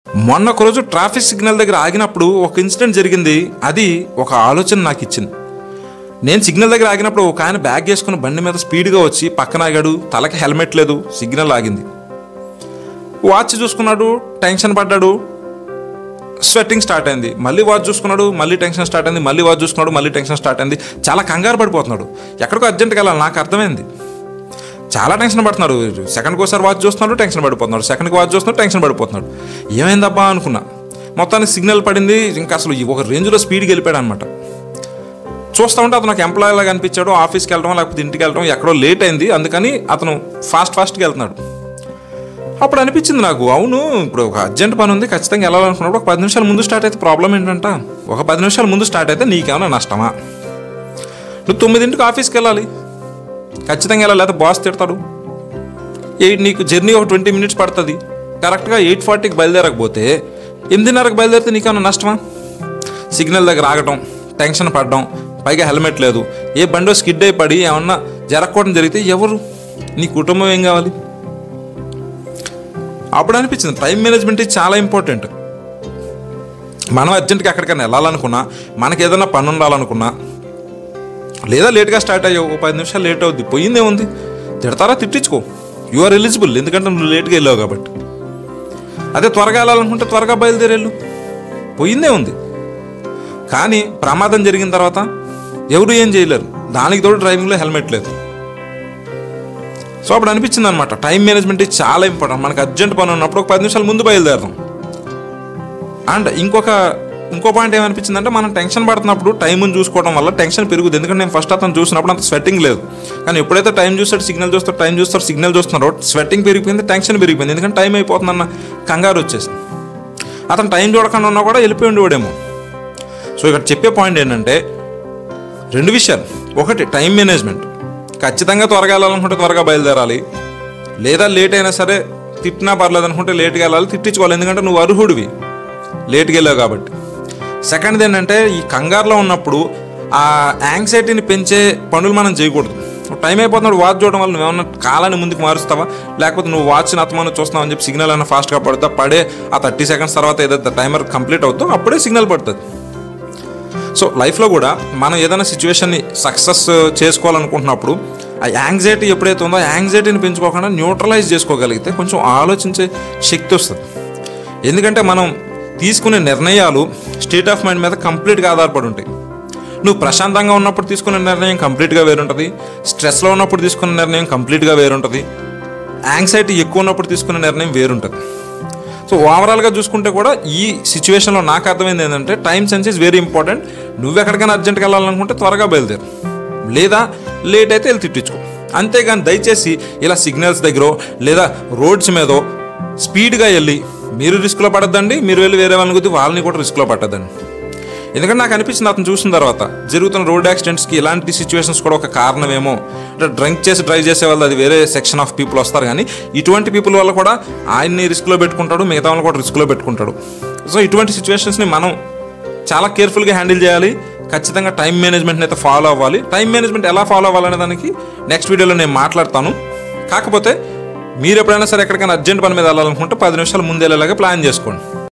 మొన్న ఒక రోజు ట్రాఫిక్ సిగ్నల్ దగ్గర ఆగినప్పుడు ఒక ఇన్సిడెంట్ జరిగింది. అది ఒక ఆలోచన నాకు ఇచ్చింది. నేను సిగ్నల్ దగ్గర ఆగినప్పుడు ఒక ఆయన బ్యాగ్ వేసుకుని బండి మీద స్పీడ్గా వచ్చి పక్కన ఆగాడు. తలకి హెల్మెట్ లేదు. సిగ్నల్ ఆగింది. వాచ్ చూసుకున్నాడు, టెన్షన్ పడ్డాడు, స్వెట్టింగ్ స్టార్ట్ అయింది. మళ్ళీ వాచ్ చూసుకున్నాడు, మళ్ళీ టెన్షన్ స్టార్ట్ అయింది. మళ్ళీ వాచ్ చూసుకున్నాడు, మళ్ళీ టెన్షన్ స్టార్ట్ అయింది. చాలా కంగారు పడిపోతున్నాడు. ఎక్కడికో అర్జెంట్గా వెళ్ళాలి. నాకు అర్థమైంది. చాలా టెన్షన్ పడుతున్నాడు. సెకండ్కి ఒకసారి వాచ్ చూస్తున్నాడు, టెన్షన్ పడిపోతున్నాడు. సెకండ్కి వాచ్ చూస్తున్నాడు, టెన్షన్ పడిపోతున్నాడు. ఏమైందబ్బా అనుకున్నా. మొత్తానికి సిగ్నల్ పడింది. ఇంకా అసలు ఒక రేంజ్లో స్పీడ్కి వెళ్ళిపోయాడు అనమాట. చూస్తూ ఉంటే అతను ఒక ఎంప్లాయీ లాగా అనిపించాడు. ఆఫీస్కి వెళ్ళడం లేకపోతే ఇంటికి వెళ్ళడం ఎక్కడో లేట్ అయింది. అందుకని అతను ఫాస్ట్గా వెళ్తున్నాడు. అప్పుడు అనిపించింది నాకు, అవును ఇప్పుడు ఒక అర్జెంట్ పని ఉంది, ఖచ్చితంగా వెళ్ళాలనుకున్నప్పుడు ఒక 10 నిమిషాల ముందు స్టార్ట్ అయితే ప్రాబ్లం ఏంటంట. ఒక 10 నిమిషాల ముందు స్టార్ట్ అయితే నీకేమైనా నష్టమా? నువ్వు 9ంటికి ఆఫీస్కి వెళ్ళాలి, ఖచ్చితంగా వెళ్ళాలి, లేకపోతే బాస్ తిడతాడు. నీకు జర్నీ ఒక 20 మినిట్స్ పడుతుంది. కరెక్ట్గా 8:40కి బయలుదేరకపోతే 8:30కి బయలుదేరితే నీకేమైనా నష్టమా? సిగ్నల్ దగ్గర ఆగటం, టెన్షన్ పడడం, పైగా హెల్మెట్ లేదు. ఏ బండో స్కిడ్ అయి పడి ఏమన్నా జరగకపోవడం జరిగితే ఎవరు? నీ కుటుంబం ఏం కావాలి? అప్పుడు అనిపించింది టైం మేనేజ్మెంట్ చాలా ఇంపార్టెంట్. మనం అర్జెంట్గా ఎక్కడికైనా వెళ్ళాలనుకున్నా, మనకి ఏదైనా పని ఉండాలనుకున్నా, లేదా లేట్గా స్టార్ట్ అయ్యావు, 10 నిమిషాలు లేట్ అవుద్ది, పోయిందే ఉంది. తిడతారా? తిట్టించుకో. యు ఆర్ ఎలిజిబుల్, ఎందుకంటే నువ్వు లేట్గా వెళ్ళావు కాబట్టి. అదే త్వరగా వెళ్ళాలనుకుంటే త్వరగా బయలుదేరేళ్ళు, పోయిందే ఉంది. కానీ ప్రమాదం జరిగిన తర్వాత ఎవరు ఏం చేయలేరు. దానికి తోడు డ్రైవింగ్లో హెల్మెట్ లేదు. సో అప్పుడు అనిపించింది అనమాట, టైం మేనేజ్మెంట్ చాలా ఇంపార్టెంట్. మనకు అర్జెంట్ పని ఉన్నప్పుడు ఒక 10 నిమిషాల ముందు బయలుదేరదాం. అండ్ ఇంకో పాయింట్ ఏమనిపించిందంటే, మనం టెన్షన్ పడుతున్నప్పుడు టైంని చూసుకోవడం వల్ల టెన్షన్ పెరుగుతుంది. ఎందుకంటే నేను ఫస్ట్ అతను చూసినప్పుడు అంత స్వెట్టింగ్ లేదు. కానీ ఎప్పుడైతే టైం చూస్తాడు, సిగ్నల్ చూస్తాడు, టైం చూస్తాడు, సిగ్నల్ చూస్తున్నారో స్వెట్టింగ్ పెరిగిపోయింది, టెన్షన్ పెరిగిపోయింది. ఎందుకంటే టైం అయిపోతుందన్న కంగారు వచ్చేసింది. అతను టైం చూడకుండా ఉన్నా కూడా వెళ్ళిపోయి ఉండేవాడేమో. సో ఇక్కడ చెప్పే పాయింట్ ఏంటంటే 2 విషయాలు. ఒకటి, టైం మేనేజ్మెంట్. ఖచ్చితంగా త్వరగా వెళ్ళాలనుకుంటే త్వరగా బయలుదేరాలి, లేదా లేట్ అయినా సరే తిట్టినా పర్లేదు అనుకుంటే లేట్గా వెళ్ళాలి, తిట్టించుకోవాలి. ఎందుకంటే నువ్వు అర్హుడివి, లేట్గా వెళ్ళావు కాబట్టి. సెకండ్ది ఏంటంటే, ఈ కంగారులో ఉన్నప్పుడు ఆ యాంగ్జైటీని పెంచే పనులు మనం చేయకూడదు. టైం అయిపోతున్నాడు, వాచ్ చూడడం వల్ల నువ్వేమన్నా కాలాన్ని ముందుకు మారుస్తావా, లేకపోతే నువ్వు వాచ్ని అతమానం చూస్తున్నావు అని చెప్పి సిగ్నల్ అయినా ఫాస్ట్గా పడుతా, పడే ఆ 30 సెకండ్స్ తర్వాత ఏదైతే టైమర్ కంప్లీట్ అవుతుందో అప్పుడే సిగ్నల్ పడుతుంది. సో లైఫ్లో కూడా మనం ఏదైనా సిచ్యువేషన్ని సక్సెస్ చేసుకోవాలనుకుంటున్నప్పుడు ఆ యాంగ్జైటీ ఎప్పుడైతే ఉందో ఆ యాంగ్జైటీని పెంచుకోకుండా న్యూట్రలైజ్ చేసుకోగలిగితే కొంచెం ఆలోచించే శక్తి వస్తుంది. ఎందుకంటే మనం తీసుకునే నిర్ణయాలు స్టేట్ ఆఫ్ మైండ్ మీద కంప్లీట్గా ఆధారపడి ఉంటాయి. నువ్వు ప్రశాంతంగా ఉన్నప్పుడు తీసుకునే నిర్ణయం కంప్లీట్గా వేరుంటుంది, స్ట్రెస్లో ఉన్నప్పుడు తీసుకునే నిర్ణయం కంప్లీట్గా వేరుంటుంది, యాంగ్జైటీ ఎక్కువ ఉన్నప్పుడు తీసుకునే నిర్ణయం వేరుంటుంది. సో ఓవరాల్గా చూసుకుంటే కూడా ఈ సిచ్యువేషన్లో నాకు అర్థమైంది ఏంటంటే, time sense is very important. నువ్వు ఎక్కడికైనా అర్జెంట్గా వెళ్ళాలనుకుంటే త్వరగా బయలుదేరు, లేదా లేట్ అయితే వెళ్ళి తిట్టించుకో. అంతేగాని దయచేసి ఇలా సిగ్నల్స్ దగ్గర లేదా రోడ్స్ మీదో స్పీడ్గా వెళ్ళి మీరు రిస్క్లో పడద్దండి, మీరు వెళ్ళి వేరే వాళ్ళని కొద్ది వాళ్ళని కూడా రిస్క్లో పట్టద్దండి. ఎందుకంటే నాకు అనిపించింది అతను చూసిన తర్వాత జరుగుతున్న రోడ్ యాక్సిడెంట్స్కి ఇలాంటి సిచ్యువేషన్స్ కూడా ఒక కారణమేమో. అంటే డ్రింక్ చేసి డ్రైవ్ చేసే వాళ్ళు అది వేరే సెక్షన్ ఆఫ్ పీపుల్ వస్తారు, కానీ ఇటువంటి పీపుల్ వల్ల కూడా ఆయన్ని రిస్క్లో పెట్టుకుంటాడు, మిగతా వాళ్ళని కూడా రిస్క్లో పెట్టుకుంటాడు. సో ఇటువంటి సిచ్యువేషన్స్ని మనం చాలా కేర్ఫుల్గా హ్యాండిల్ చేయాలి. ఖచ్చితంగా టైం మేనేజ్మెంట్ని అయితే ఫాలో అవ్వాలి. టైం మేనేజ్మెంట్ ఎలా ఫాలో అవ్వాలనే దానికి నెక్స్ట్ వీడియోలో నేను మాట్లాడతాను. కాకపోతే మీరు ఎప్పుడైనా సరే ఎక్కడికైనా అర్జెంట్ పని మీద వెళ్ళాలనుకుంటే 10 నిమిషాల ముందు వెళ్ళేలాగా ప్లాన్ చేసుకోండి.